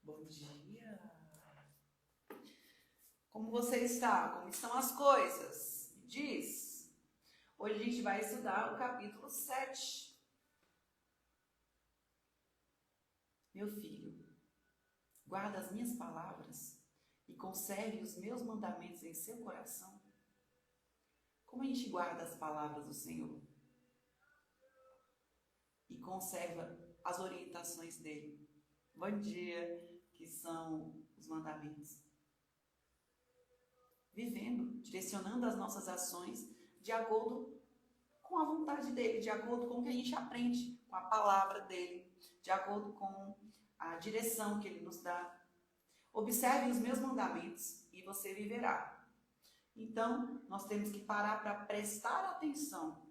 Bom dia! Como você está? Como estão as coisas? Me diz. Hoje a gente vai estudar o capítulo 7. Meu filho, guarda as minhas palavras e conserve os meus mandamentos em seu coração. Como a gente guarda as palavras do Senhor? E conserva as orientações dele. Bom dia, que são os mandamentos. Vivendo, direcionando as nossas ações de acordo com a vontade dele, de acordo com o que a gente aprende, com a palavra dele, de acordo com a direção que ele nos dá. Observe os meus mandamentos e você viverá. Então, nós temos que parar para prestar atenção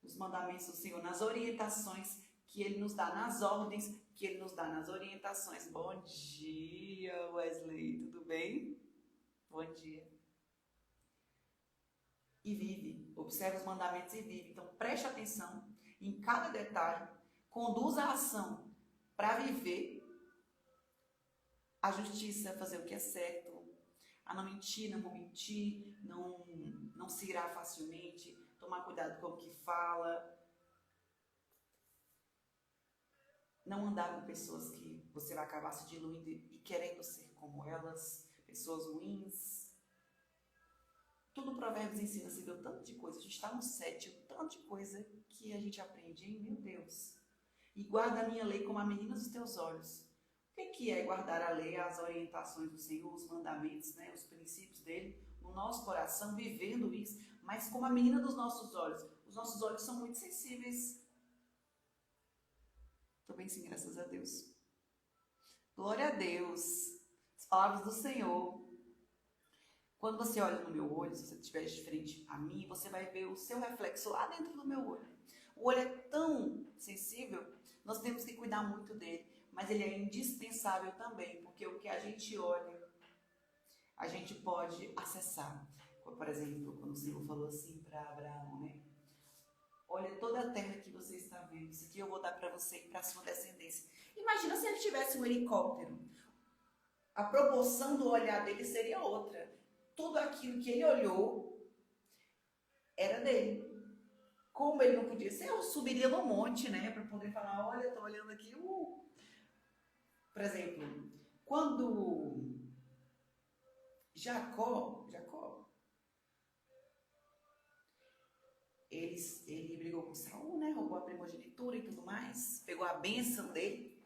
nos mandamentos do Senhor, nas orientações que ele nos dá, nas ordens que ele nos dá, nas orientações. Bom dia, Wesley, tudo bem? Bom dia. E vive, observa os mandamentos e vive. Então preste atenção em cada detalhe, conduza a ação para viver a justiça, fazer o que é certo, a não mentir, não vou mentir, não se irar facilmente, tomar cuidado com o que fala, não andar com pessoas que você vai acabar se diluindo e querendo ser como elas, pessoas ruins. Tudo Provérbios ensina, você vê o tanto de coisa, a gente está no 7, o tanto de coisa que a gente aprende, hein? Meu Deus. E guarda a minha lei como a menina dos teus olhos. O que é guardar a lei, as orientações do Senhor, os mandamentos, né, os princípios dele, no nosso coração, vivendo isso, mas como a menina dos nossos olhos. Os nossos olhos são muito sensíveis. Estou bem sim, graças a Deus. Glória a Deus. As palavras do Senhor. Quando você olha no meu olho, se você estiver de frente a mim, você vai ver o seu reflexo lá dentro do meu olho. O olho é tão sensível, nós temos que cuidar muito dele, mas ele é indispensável também, porque o que a gente olha, a gente pode acessar. Por exemplo, quando o Senhor falou assim para Abraão, né? Olha toda a terra que você está vendo, isso aqui eu vou dar para você e para a sua descendência. Imagina se ele tivesse um helicóptero. A proporção do olhar dele seria outra. Tudo aquilo que ele olhou era dele. Como ele não podia ser, eu subiria no monte, né? Para poder falar, olha, estou olhando aqui. Por exemplo, quando Jacó, ele brigou com Saul, né? Roubou a primogenitura e tudo mais. Pegou a bênção dele,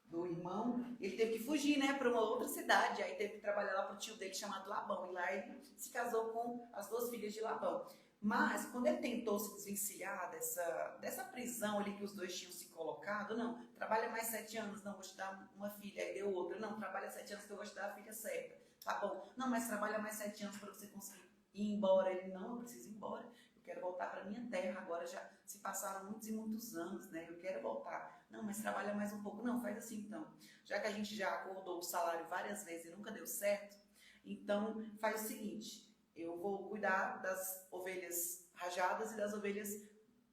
do irmão. Ele teve que fugir, né? Para uma outra cidade. Aí teve que trabalhar lá para o tio dele chamado Labão. E lá ele se casou com as duas filhas de Labão. Mas, quando ele tentou se desvencilhar dessa prisão ali que os dois tinham se colocado, não, trabalha mais 7 anos, não, vou te dar uma filha, aí deu outra, não, trabalha 7 anos que eu vou te dar a filha certa, tá bom, não, mas trabalha mais 7 anos para você conseguir ir embora. Ele, não, eu preciso ir embora, eu quero voltar para minha terra, agora já se passaram muitos e muitos anos, né, eu quero voltar. Não, mas trabalha mais um pouco, não, faz assim então, já que a gente já acordou o salário várias vezes e nunca deu certo, então faz o seguinte, eu vou cuidar das ovelhas rajadas e das ovelhas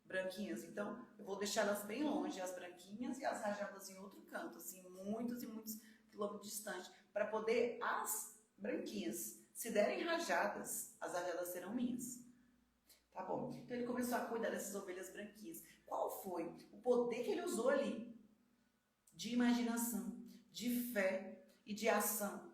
branquinhas. Então, eu vou deixá-las bem longe, as branquinhas e as rajadas em outro canto, assim, muitos e muitos quilômetros distante, para poder as branquinhas, se derem rajadas, as rajadas serão minhas. Tá bom? Então, ele começou a cuidar dessas ovelhas branquinhas. Qual foi o poder que ele usou ali? De imaginação, de fé e de ação.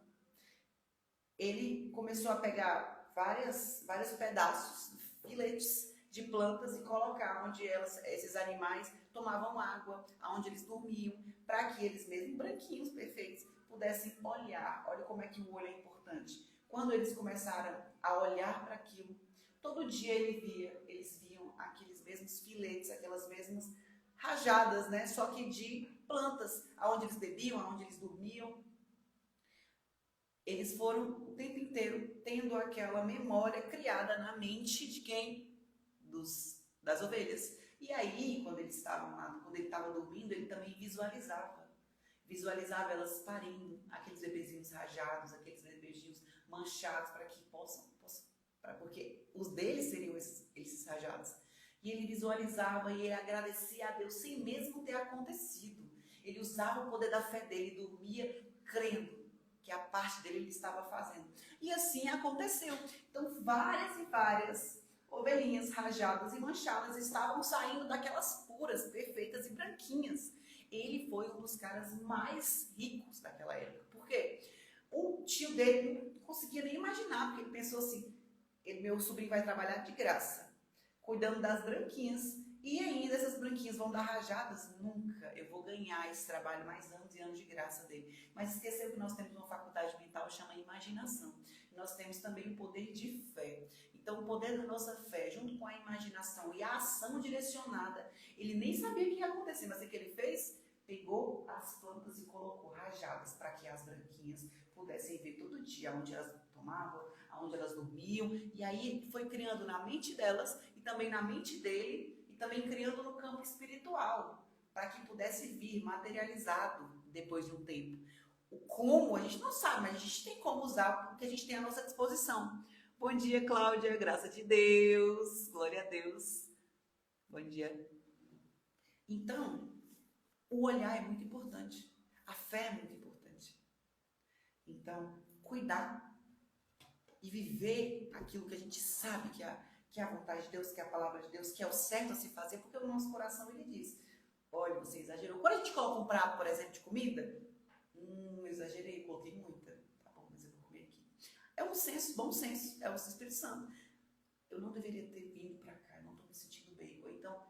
Ele começou a pegar vários pedaços, filetes de plantas e colocar onde esses animais tomavam água, onde eles dormiam, para que eles mesmo, branquinhos, perfeitos, pudessem olhar. Olha como é que o olho é importante. Quando eles começaram a olhar para aquilo, todo dia eles viam aqueles mesmos filetes, aquelas mesmas rajadas, né? Só que de plantas, aonde eles bebiam, aonde eles dormiam. Eles foram o tempo inteiro tendo aquela memória criada na mente de quem? Das ovelhas. E aí, quando eles estavam lá, quando ele estava dormindo, ele também visualizava. Visualizava elas parindo, aqueles bebezinhos rajados, aqueles bebezinhos manchados, para que porque os deles seriam esses rajados. E ele visualizava e ele agradecia a Deus sem mesmo ter acontecido. Ele usava o poder da fé dele, dormia crendo que a parte dele ele estava fazendo. E assim aconteceu. Então, várias e várias ovelhinhas rajadas e manchadas estavam saindo daquelas puras, perfeitas e branquinhas. Ele foi um dos caras mais ricos daquela época. Por quê? O tio dele não conseguia nem imaginar, porque ele pensou assim, meu sobrinho vai trabalhar de graça, cuidando das branquinhas, e ainda essas branquinhas vão dar rajadas? Nunca. Eu vou ganhar esse trabalho mais anos e anos de graça dele. Mas esqueceu que nós temos uma faculdade mental que chama imaginação. Nós temos também o poder de fé. Então, o poder da nossa fé, junto com a imaginação e a ação direcionada, ele nem sabia o que ia acontecer, mas o que ele fez? Pegou as plantas e colocou rajadas para que as branquinhas pudessem ver todo dia onde elas tomavam, onde elas dormiam. E aí foi criando na mente delas e também na mente dele, e também criando no campo espiritual, para que pudesse vir materializado depois de um tempo. O como a gente não sabe, mas a gente tem como usar o que a gente tem à nossa disposição. Bom dia, Cláudia, graça de Deus, glória a Deus. Bom dia. Então, o olhar é muito importante, a fé é muito importante. Então, cuidar e viver aquilo que a gente sabe que é a vontade de Deus, que é a palavra de Deus, que é o certo a se fazer, porque o nosso coração, ele diz, olha, você exagerou. Quando a gente coloca um prato, por exemplo, de comida, eu exagerei, coloquei muita. Tá bom, mas eu vou comer aqui. É um senso, bom senso, é o Espírito Santo. Eu não deveria ter vindo pra cá, eu não tô me sentindo bem. Ou então,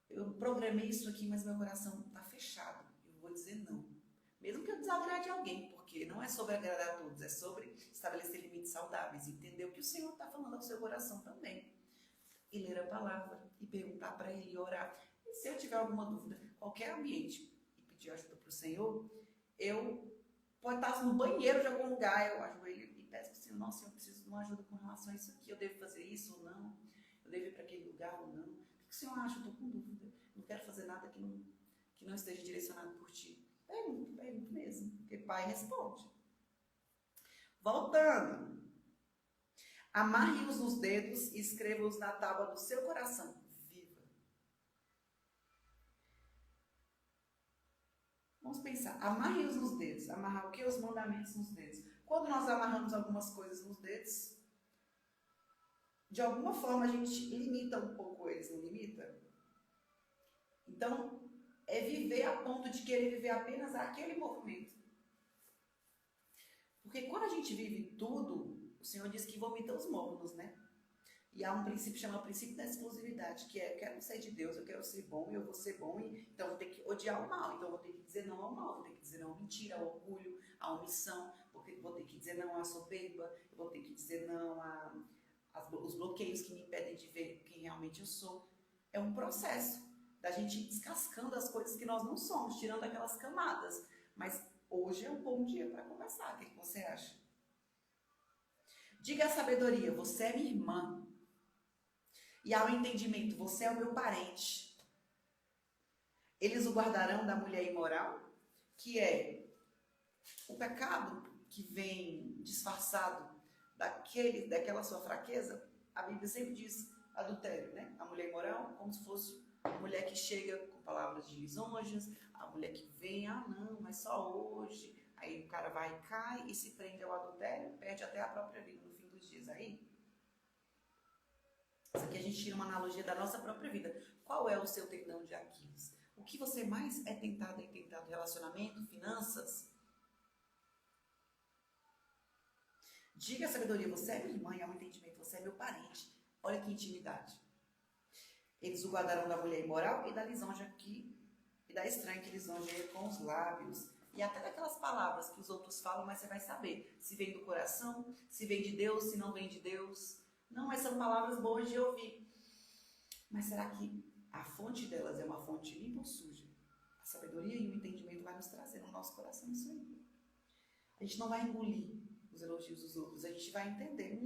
eu programei isso aqui, mas meu coração tá fechado. Eu vou dizer não. Mesmo que eu desagrade alguém, porque não é sobre agradar a todos, é sobre estabelecer limites saudáveis, entender o que o Senhor está falando ao seu coração também. E ler a palavra, e perguntar para Ele, e orar. E se eu tiver alguma dúvida, qualquer ambiente, e pedir ajuda para o Senhor, eu pode estar no banheiro de algum lugar, eu ajoelho e peço para o Senhor, nossa, eu preciso de uma ajuda com relação a isso aqui, eu devo fazer isso ou não? Eu devo ir para aquele lugar ou não? O que o Senhor acha? Eu estou com dúvida. Não quero fazer nada que não esteja direcionado por Ti. Pergunto mesmo, porque Pai responde. Voltando. Amarre-os nos dedos e escreva-os na tábua do seu coração. Viva. Vamos pensar. Amarre-os nos dedos. Amarrar o que? Os mandamentos nos dedos. Quando nós amarramos algumas coisas nos dedos, de alguma forma a gente limita um pouco eles, não limita? Então, é viver a ponto de querer viver apenas aquele movimento. Porque quando a gente vive tudo, o Senhor diz que vomita os mornos, né? E há um princípio chamado princípio da exclusividade, que é, eu quero ser de Deus, eu quero ser bom, eu vou ser bom, então eu vou ter que odiar o mal, então eu vou ter que dizer não ao mal, vou ter que dizer não à mentira, ao orgulho, à omissão, porque vou ter que dizer não à soberba, eu vou ter que dizer não aos bloqueios que me impedem de ver quem realmente eu sou. É um processo da gente ir descascando as coisas que nós não somos, tirando aquelas camadas. Mas hoje é um bom dia para começar. O que você acha? Diga à sabedoria, você é minha irmã. E ao entendimento, você é o meu parente. Eles o guardarão da mulher imoral, que é o pecado que vem disfarçado daquela sua fraqueza. A Bíblia sempre diz adultério, né? A mulher imoral, como se fosse a mulher que chega com palavras de lisonjas, a mulher que vem, não, mas só hoje. Aí o cara vai e cai e se prende ao adultério, perde até a própria vida no fim dos dias. Aí, isso aqui a gente tira uma analogia da nossa própria vida. Qual é o seu tendão de Aquiles? O que você mais é tentado? Relacionamento, finanças? Diga a sabedoria, você é minha irmã, é um entendimento, você é meu parente. Olha que intimidade. Eles o guardarão da mulher imoral e da lisonja e da estranha que lisonjeia com os lábios. E até daquelas palavras que os outros falam, mas você vai saber se vem do coração, se vem de Deus, se não vem de Deus. Não, mas são palavras boas de ouvir. Mas será que a fonte delas é uma fonte limpa ou suja? A sabedoria e o entendimento vai nos trazer no nosso coração isso aí. A gente não vai engolir os elogios dos outros, a gente vai entender.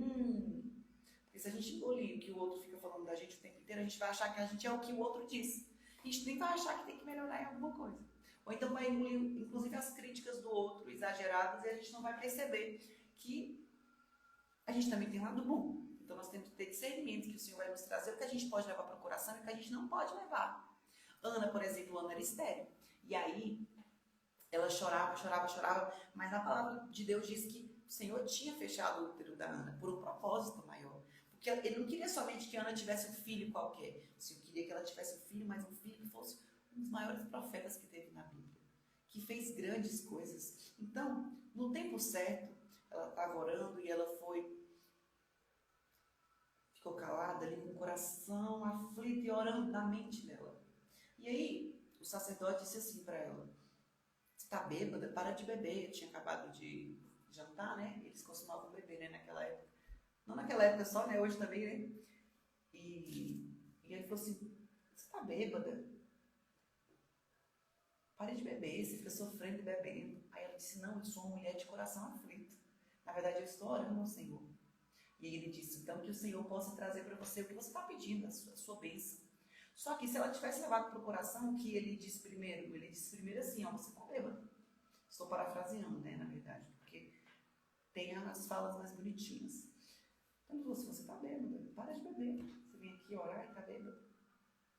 Porque se a gente engolir o que o outro fica falando da gente o tempo inteiro, a gente vai achar que a gente é o que o outro diz. A gente nem vai achar que tem que melhorar em alguma coisa. Ou então vai engolir, inclusive, as críticas do outro exageradas e a gente não vai perceber que a gente também tem um lado bom. Então nós temos que ter discernimento que o Senhor vai nos trazer, o que a gente pode levar para o coração e o que a gente não pode levar. Ana, por exemplo, Ana era estéril. E aí, Ela chorava, chorava, chorava, mas a palavra de Deus diz que o Senhor tinha fechado o útero da Ana por um propósito maior. Porque ele não queria somente que Ana tivesse um filho qualquer. O Senhor queria que ela tivesse um filho, mas um filho que fosse um dos maiores profetas que teve na Bíblia, que fez grandes coisas. Então, no tempo certo, ela estava orando e ela ficou calada ali com o coração aflito e orando na mente dela. E aí, o sacerdote disse assim para ela: você está bêbada? Para de beber. Eu tinha acabado de jantar, né? Eles costumavam beber, né? Naquela época. Não naquela época só, né? Hoje também, né? E ele falou assim: você está bêbada? Pare de beber, você fica sofrendo e bebendo. Aí ela disse: não, eu sou uma mulher de coração aflito. Na verdade, eu estou orando ao Senhor. E ele disse: então, que o Senhor possa trazer para você o que você está pedindo, a sua bênção. Só que se ela tivesse levado para o coração, o que ele disse primeiro? Ele disse primeiro assim: ó, você está bêbada. Estou parafraseando, né, na verdade, porque tem as falas mais bonitinhas. Então, você está bêbada, para de beber. Você vem aqui orar e está bêbada.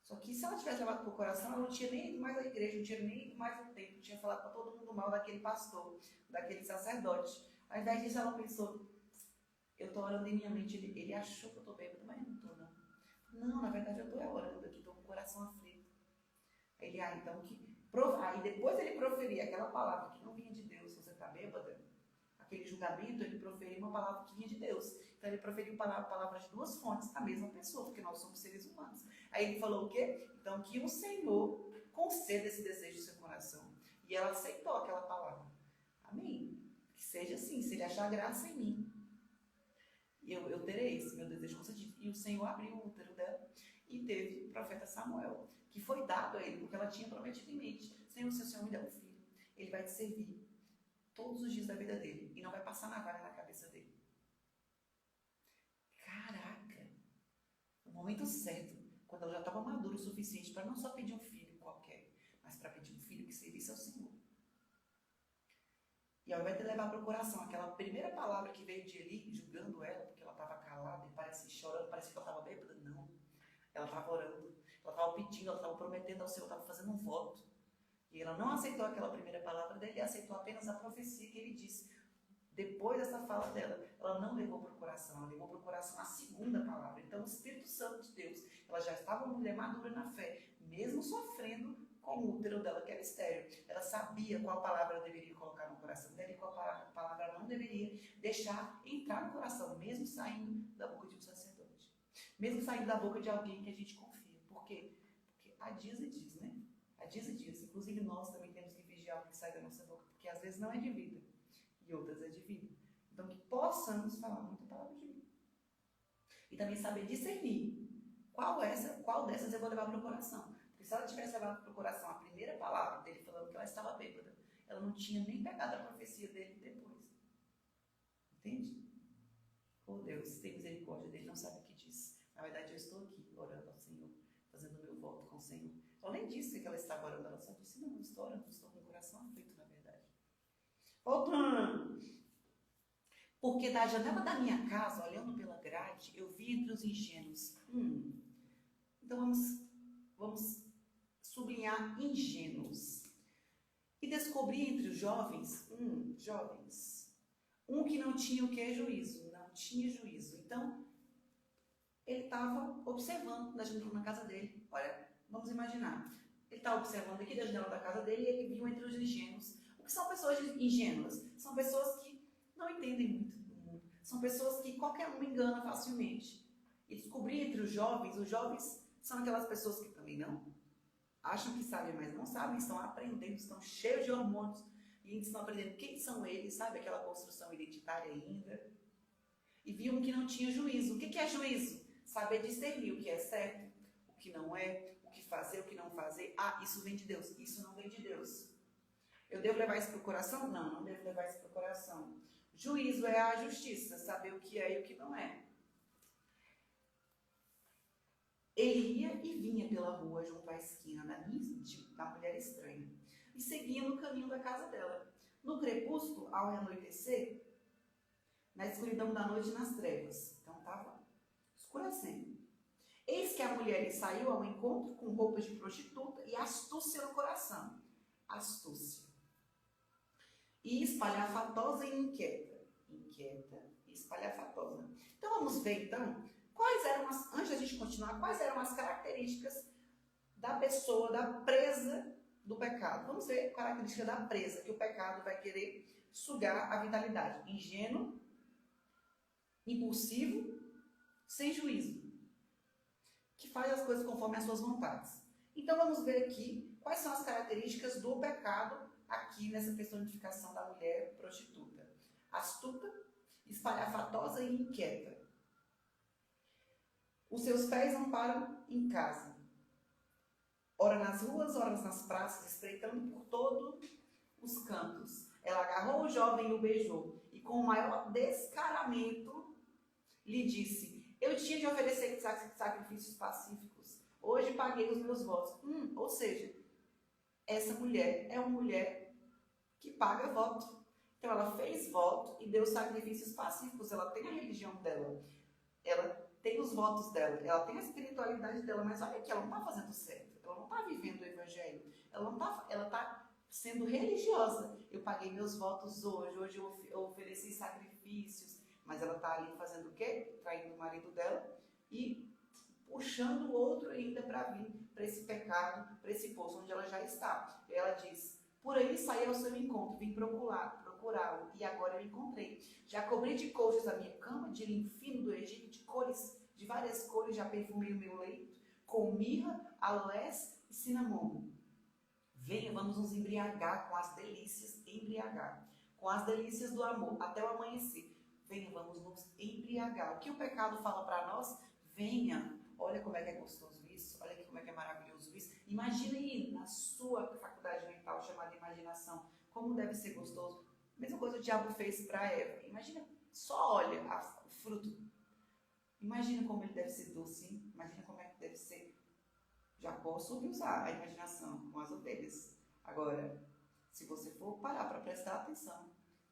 Só que se ela tivesse levado para o coração, ela não tinha nem ido mais à igreja, não tinha nem ido mais ao templo, tinha falado para todo mundo mal daquele pastor, daquele sacerdote. Ao invés disso, ela pensou: eu estou orando em minha mente, ele achou que eu estou bêbada, mas não estou, não. Não, na verdade eu estou orando aqui, estou com o coração aflito. Ele, então que. Aí depois ele proferia aquela palavra que não vinha de Deus, você está bêbada, aquele julgamento, ele proferia uma palavra que vinha de Deus. Então ele proferiu palavras de duas fontes da mesma pessoa, porque nós somos seres humanos. Aí ele falou o quê? Então que o Senhor conceda esse desejo no seu coração. E ela aceitou aquela palavra. Amém? Que seja assim, se ele achar graça em mim, eu terei esse meu desejo concedido. E o Senhor abriu o útero dela e teve o profeta Samuel, que foi dado a ele, porque ela tinha prometido em mente: Senhor, se o Senhor me der um filho, ele vai te servir todos os dias da vida dele e não vai passar navalha na cabeça dele. Caraca! No momento certo, quando ela já estava madura o suficiente para não só pedir um filho qualquer, mas para pedir um filho que servisse ao Senhor. E ao invés de levar para o coração aquela primeira palavra que veio de Eli, julgando ela, porque ela estava calada e parecia chorando, parecia que ela estava bêbada, não. Ela estava orando, ela estava pedindo, ela estava prometendo ao Senhor, estava fazendo um voto. E ela não aceitou aquela primeira palavra dele, aceitou apenas a profecia que ele disse. Depois dessa fala dela, ela não levou para o coração, ela levou para o coração a segunda palavra. Então, o Espírito Santo de Deus, ela já estava uma mulher madura na fé, mesmo sofrendo com o útero dela, que era estéril. Ela sabia qual palavra ela deveria colocar no coração dela e qual palavra ela não deveria deixar entrar no coração, mesmo saindo da boca de um sacerdote. Mesmo saindo da boca de alguém que a gente confia. Por quê? Porque a diz e diz, né? A diz e diz. Inclusive, nós também temos que vigiar o que sai da nossa boca, porque às vezes não é de vida e outras é de vida. Então, que possamos falar muita palavra de vida. E também saber discernir qual dessas eu vou levar para o coração. Porque se ela tivesse levado para o coração a primeira palavra dele falando que ela estava bêbada, ela não tinha nem pegado a profecia dele depois. Entende? Oh Deus, tem misericórdia dele, não sabe o que diz. Na verdade, eu estou aqui orando ao Senhor, fazendo o meu voto com o Senhor. Ela nem disse que ela estava orando, ela só disse: não, eu estou orando, estou com o coração aflito, na verdade. Voltando. Porque da janela da minha casa, olhando pela grade, eu vi entre os ingênuos. Então vamos sublinhar ingênuos. E descobri entre os jovens, um que não tinha o que? Juízo. Não tinha juízo. Então, ele estava observando da janela na casa dele. Olha, vamos imaginar. Ele estava observando aqui da janela da casa dele e ele viu entre os ingênuos. O que são pessoas ingênuas? São pessoas que não entendem muito do mundo. São pessoas que qualquer um engana facilmente. E descobri entre os jovens são aquelas pessoas que também não acham que sabem, mas não sabem, estão aprendendo, estão cheios de hormônios e estão aprendendo quem são eles, sabe? Aquela construção identitária ainda. E viam que não tinha juízo. O que é juízo? Saber discernir o que é certo, o que não é, o que fazer, o que não fazer. Ah, isso vem de Deus, isso não vem de Deus. Eu devo levar isso para o coração? Não, não devo levar isso para o coração. Juízo é a justiça, saber o que é e o que não é. Ele ia e vinha pela rua junto à esquina da mulher estranha e seguia no caminho da casa dela. No crepúsculo, ao anoitecer, na escuridão da noite e nas trevas. Então estava escurecendo. Eis que a mulher lhe saiu ao encontro com roupas de prostituta e astúcia no coração. Astúcia. e espalhafatosa e inquieta. Inquieta e espalhafatosa. Então vamos ver então, antes da gente continuar, quais eram as características da pessoa, da presa do pecado. Vamos ver a característica da presa, que o pecado vai querer sugar a vitalidade. Ingênuo, impulsivo, sem juízo, que faz as coisas conforme as suas vontades. Então vamos ver aqui quais são as características do pecado aqui nessa personificação da mulher prostituta. Astuta, espalhafatosa e inquieta. Os seus pés não param em casa. Ora nas ruas, ora nas praças, espreitando por todos os cantos. Ela agarrou o jovem e o beijou, e com o maior descaramento lhe disse: eu tinha de oferecer sacrifícios pacíficos. Hoje paguei os meus votos. Ou seja, essa mulher é uma mulher que paga voto. Então ela fez voto e deu sacrifícios pacíficos. Ela tem a religião dela. Ela tem os votos dela. Ela tem a espiritualidade dela. Mas olha aqui, ela não está fazendo certo. Ela não está vivendo o evangelho. Ela está sendo religiosa. Eu paguei meus votos hoje. Hoje eu ofereci sacrifícios. Mas ela está ali fazendo o quê? Traindo o marido dela e puxando o outro ainda para vir para esse pecado, para esse poço onde ela já está. E ela diz: por aí saí ao seu encontro, vim procurá-lo, e agora eu encontrei. Já cobri de coxas a minha cama, de linho fino do Egito, de várias cores, já perfumei o meu leito, com mirra, aloés e cinamomo. Venha, vamos nos embriagar com as delícias, com as delícias do amor, até o amanhecer. Venha, vamos nos embriagar. O que o pecado fala para nós? Venha, olha como é que é gostoso isso, olha como é que é maravilhoso isso. Imagine aí na sua faculdade mental chamada imaginação, como deve ser gostoso. A mesma coisa o diabo fez para Eva. Imagina, só olha o fruto. Imagina como ele deve ser doce, hein? Imagina como é que deve ser. Já posso usar a imaginação com as ovelhas. Agora, se você for parar para prestar atenção,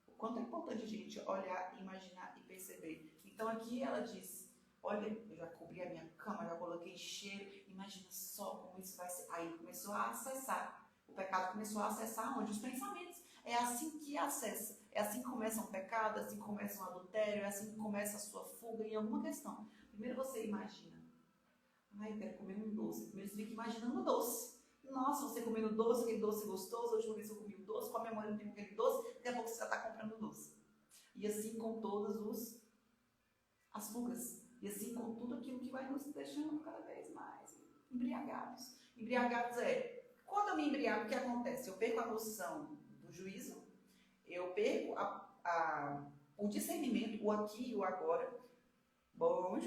o quanto é importante a gente olhar, imaginar e perceber. Então aqui ela diz: olha, eu já cobri a minha cama, já coloquei cheiro, imagina só como isso vai ser. Aí começou a acessar, o pecado começou a acessar onde? Os pensamentos. É assim que acessa, é assim que começa um pecado, é assim que começa um adultério, é assim que começa a sua fuga em alguma questão. Primeiro você imagina: ai, eu quero comer um doce. Primeiro você fica imaginando o doce. Nossa, você comendo doce, aquele doce gostoso, a última vez que eu comi o doce, com a memória do tempo aquele doce, daqui a pouco você já está comprando doce. E assim com todas as fugas. E assim com tudo aquilo que vai nos deixando cada vez mais embriagados. Embriagados quando eu me embriago, o que acontece? Eu perco a noção do juízo, eu perco o discernimento, o aqui e o agora. Bom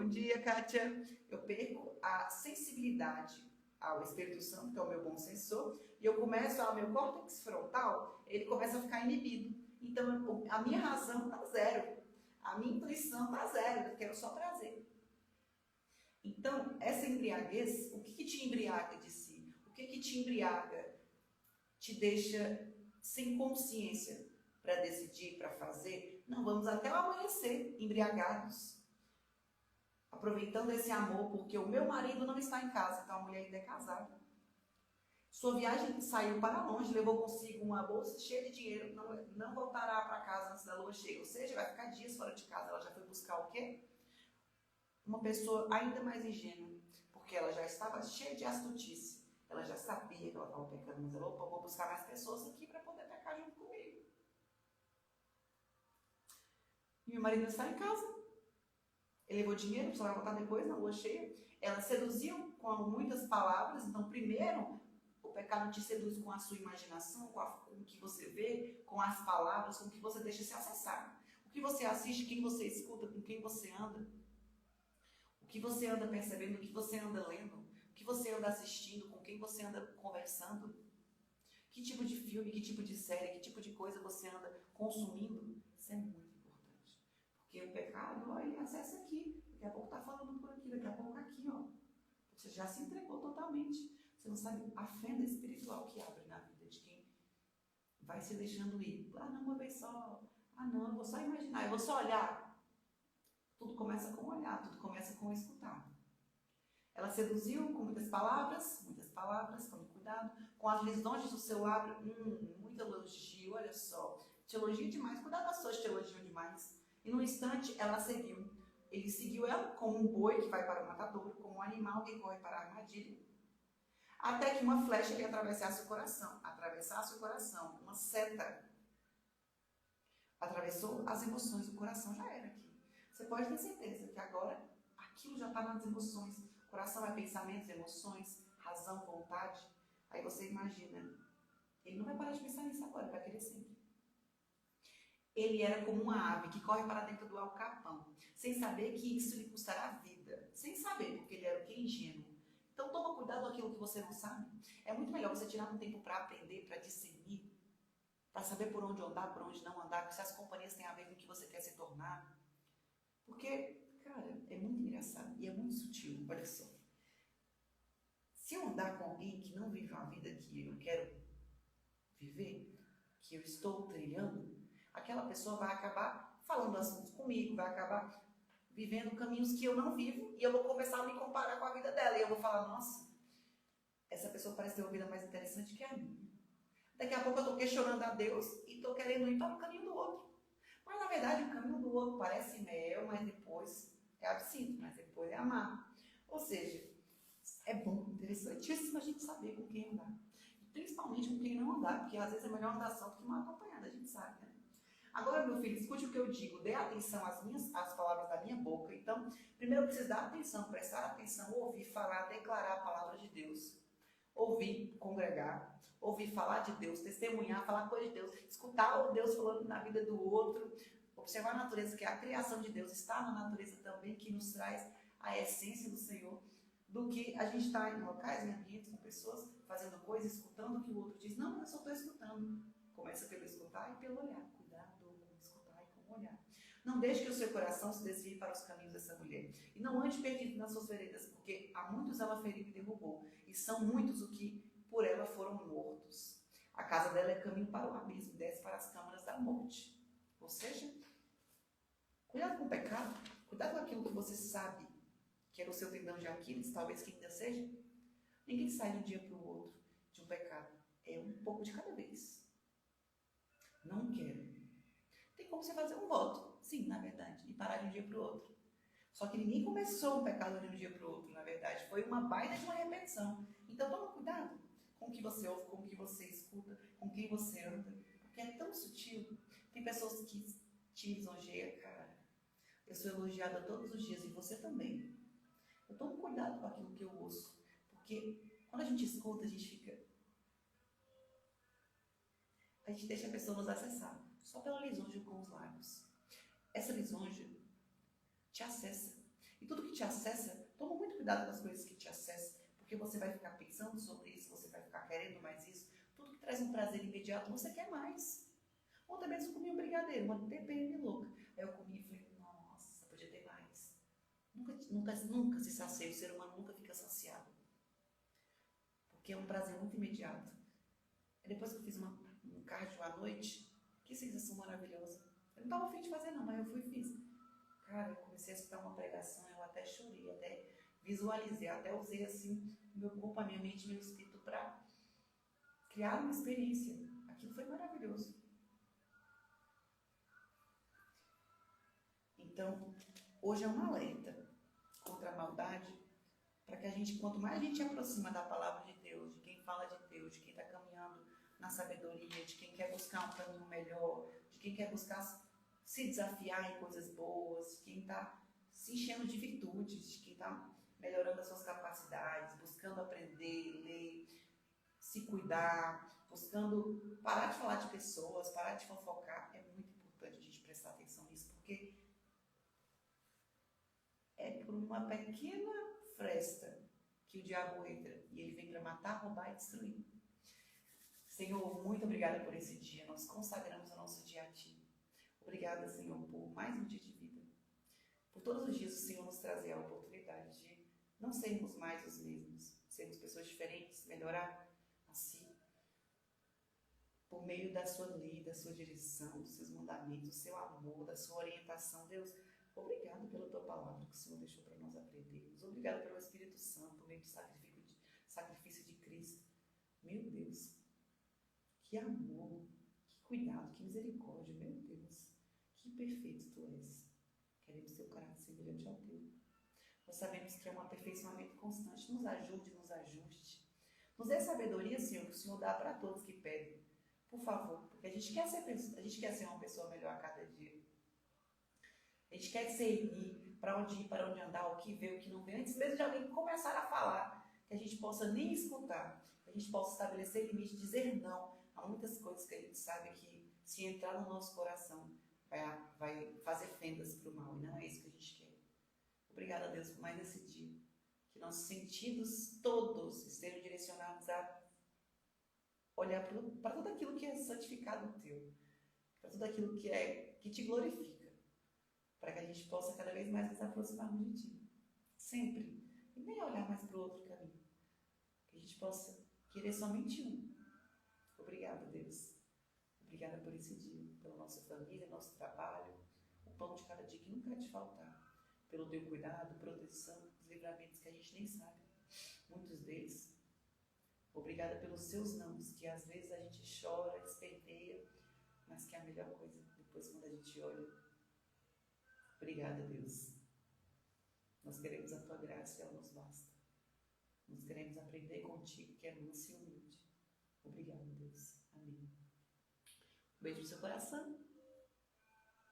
dia, Kátia. Eu perco a sensibilidade ao Espírito Santo, que é o meu bom sensor, e eu começo, o meu córtex frontal, ele começa a ficar inibido. Então, a minha razão está zero. A minha intuição está zero, eu quero só prazer. Então, essa embriaguez, o que te embriaga de si? O que te embriaga? Te deixa sem consciência para decidir, para fazer? Não, vamos até o amanhecer, embriagados. Aproveitando esse amor, porque o meu marido não está em casa, então a mulher ainda é casada. Sua viagem saiu para longe, levou consigo uma bolsa cheia de dinheiro, não voltará para casa antes da lua cheia. Ou seja, vai ficar dias fora de casa. Ela já foi buscar o quê? Uma pessoa ainda mais ingênua, porque ela já estava cheia de astutice. Ela já sabia que ela estava pecando, mas ela, vou buscar mais pessoas aqui para poder pecar junto comigo. E meu marido está em casa. Ele levou dinheiro, só vai voltar depois, na lua cheia. Ela seduziu com muitas palavras. Então, primeiro, o pecado te seduz com a sua imaginação, com o que você vê, com as palavras, com o que você deixa se acessar. O que você assiste, quem você escuta, com quem você anda. O que você anda percebendo, o que você anda lendo. O que você anda assistindo, com quem você anda conversando. Que tipo de filme, que tipo de série, que tipo de coisa você anda consumindo. Isso é muito importante. Porque o pecado, ó, ele acessa aqui. Daqui a pouco está falando por aqui, daqui a pouco aqui, ó. Você já se entregou totalmente. Você não sabe a fenda espiritual que abre na vida de quem vai se deixando ir. Ah, não, uma vez só. Ah, não, eu vou só imaginar, eu vou só olhar. Tudo começa com olhar, tudo começa com escutar. Ela seduziu com muitas palavras, tome cuidado. Com as lisonjas do seu lábio, muito elogio, olha olha só, te elogia demais, cuidado com as pessoas que te elogiam demais. E num instante ela seguiu. Ele seguiu ela como um boi que vai para o matadouro, como um animal que corre para a armadilha. Até que uma flecha lhe atravessasse o coração, uma seta. Atravessou as emoções, o coração já era aqui. Você pode ter certeza que agora aquilo já está nas emoções. O coração é pensamentos, emoções, razão, vontade. Aí você imagina, ele não vai parar de pensar nisso agora, vai querer sempre. Ele era como uma ave que corre para dentro do alçapão, sem saber que isso lhe custará a vida. Sem saber, porque ele era o que? Ingênuo. Então toma cuidado com aquilo que você não sabe. É muito melhor você tirar um tempo para aprender, para discernir, para saber por onde andar, por onde não andar, se as companhias têm a ver com o que você quer se tornar. Porque, cara, é muito engraçado e é muito sutil. Olha só. Se eu andar com alguém que não vive a vida que eu quero viver, que eu estou trilhando, aquela pessoa vai acabar falando assuntos comigo, vai acabar vivendo caminhos que eu não vivo e eu vou começar a me comparar com a vida dela. E eu vou falar, nossa, essa pessoa parece ter uma vida mais interessante que a minha. Daqui a pouco eu estou questionando a Deus e estou querendo ir para o caminho do outro. Mas na verdade o caminho do outro parece mel, mas depois é absinto, mas depois é amargo. Ou seja, é bom, interessantíssimo a gente saber com quem andar. Principalmente com quem não andar, porque às vezes é melhor andar só do que mal acompanhado, a gente sabe, né? Agora, meu filho, escute o que eu digo, dê atenção às palavras da minha boca. Então, primeiro eu preciso dar atenção, prestar atenção, ouvir, falar, declarar a palavra de Deus. Ouvir, congregar, ouvir falar de Deus, testemunhar, falar coisa de Deus, escutar o Deus falando na vida do outro, observar a natureza, que a criação de Deus está na natureza também, que nos traz a essência do Senhor, do que a gente está em locais, em ambientes, com pessoas, fazendo coisas, escutando o que o outro diz. Não, eu só estou escutando. Começa pelo escutar e pelo olhar. Cuidado com escutar e com olhar. Não deixe que o seu coração se desvie para os caminhos dessa mulher. E não ande perdido nas suas veredas, porque a muitos ela feriu e derrubou. E são muitos o que por ela foram mortos. A casa dela é caminho para o abismo, desce para as câmaras da morte. Ou seja, cuidado com o pecado, cuidado com aquilo que você sabe que era o seu tendão de Aquiles, talvez que ainda seja. Ninguém sai de um dia para o outro de um pecado. É um pouco de cada vez. Não quero. Tem como você fazer um voto, sim, na verdade, e parar de um dia para o outro. Só que ninguém começou um pecado de um dia para o outro, na verdade. Foi uma baita de uma repetição. Então toma cuidado com o que você ouve, com o que você escuta, com quem você anda. Porque é tão sutil. Tem pessoas que te lisonjeiam, cara. Eu sou elogiada todos os dias e você também. Eu tomo cuidado com aquilo que eu ouço. Porque quando a gente escuta, a gente fica... A gente deixa a pessoa nos acessar. Só pela lisonja com os lábios. Essa lisonja te acessa. E tudo que te acessa, toma muito cuidado com as coisas que te acessam. Porque você vai ficar pensando sobre isso, você vai ficar querendo mais isso. Tudo que traz um prazer imediato, você quer mais. Ontem mesmo eu comi um brigadeiro, uma TPM louca. Aí eu comi e falei, nossa, podia ter mais. Nunca se sacia, o ser humano nunca fica saciado. Porque é um prazer muito imediato. Aí depois que eu fiz um cardio à noite, que sensação maravilhosa. Eu não estava afim de fazer não, mas eu fui e fiz. Cara, eu comecei a escutar uma pregação, eu até chorei, até visualizei, até usei assim o meu corpo, a minha mente, meu espírito para criar uma experiência. Aquilo foi maravilhoso. Então, hoje é um alerta contra a maldade, para que a gente, quanto mais a gente aproxima da palavra de Deus, de quem fala de Deus, de quem está caminhando na sabedoria, de quem quer buscar um caminho melhor, de quem quer buscar se desafiar em coisas boas, de quem está se enchendo de virtudes, de quem está melhorando as suas capacidades, buscando aprender, ler, se cuidar, buscando parar de falar de pessoas, parar de fofocar. É muito importante a gente prestar atenção nisso, porque é por uma pequena fresta que o diabo entra e ele vem para matar, roubar e destruir. Senhor, muito obrigada por esse dia. Nós consagramos o nosso dia a Ti. Obrigada, Senhor, por mais um dia de vida. Por todos os dias o Senhor nos trazer a oportunidade de não sermos mais os mesmos, sermos pessoas diferentes, melhorar a si. Por meio da Sua lei, da Sua direção, dos Seus mandamentos, do Seu amor, da Sua orientação. Deus, obrigado pela Tua palavra que o Senhor deixou para nós aprendermos. Obrigado pelo Espírito Santo, por meio do sacrifício de Cristo. Meu Deus, que amor, que cuidado que misericórdia, meu Deus. Que perfeito tu és. Queremos ter o caráter semelhante ao teu. Nós sabemos que é um aperfeiçoamento constante. Nos ajude, nos ajuste. Nos dê sabedoria, Senhor, que o Senhor dá para todos que pedem. Por favor, porque a gente quer ser uma pessoa melhor a cada dia. A gente quer discernir para onde ir, para onde andar, o que ver, o que não ver. Antes mesmo de alguém começar a falar, que a gente possa nem escutar, que a gente possa estabelecer limite, dizer não a muitas coisas que a gente sabe que, se entrar no nosso coração, vai fazer fendas para o mal. E não é isso que a gente quer. Obrigada a Deus por mais esse dia. Que nossos sentidos todos estejam direcionados a olhar para tudo aquilo que é santificado teu, para tudo aquilo que te glorifica, para que a gente possa cada vez mais nos aproximarmos de ti, sempre, e nem olhar mais para o outro caminho, que a gente possa querer somente um. Obrigada, Deus, obrigada por esse dia, pela nossa família, nosso trabalho, o pão de cada dia que nunca vai te faltar, pelo teu cuidado, proteção, os livramentos que a gente nem sabe, muitos deles. Obrigada pelos seus nãos, que às vezes a gente chora, despenteia, mas que é a melhor coisa depois quando a gente olha. Obrigada, Deus. Nós queremos a tua graça e ela nos basta. Nós queremos aprender contigo, que é manso e humilde. Obrigada, Deus. Amém. Um beijo no seu coração.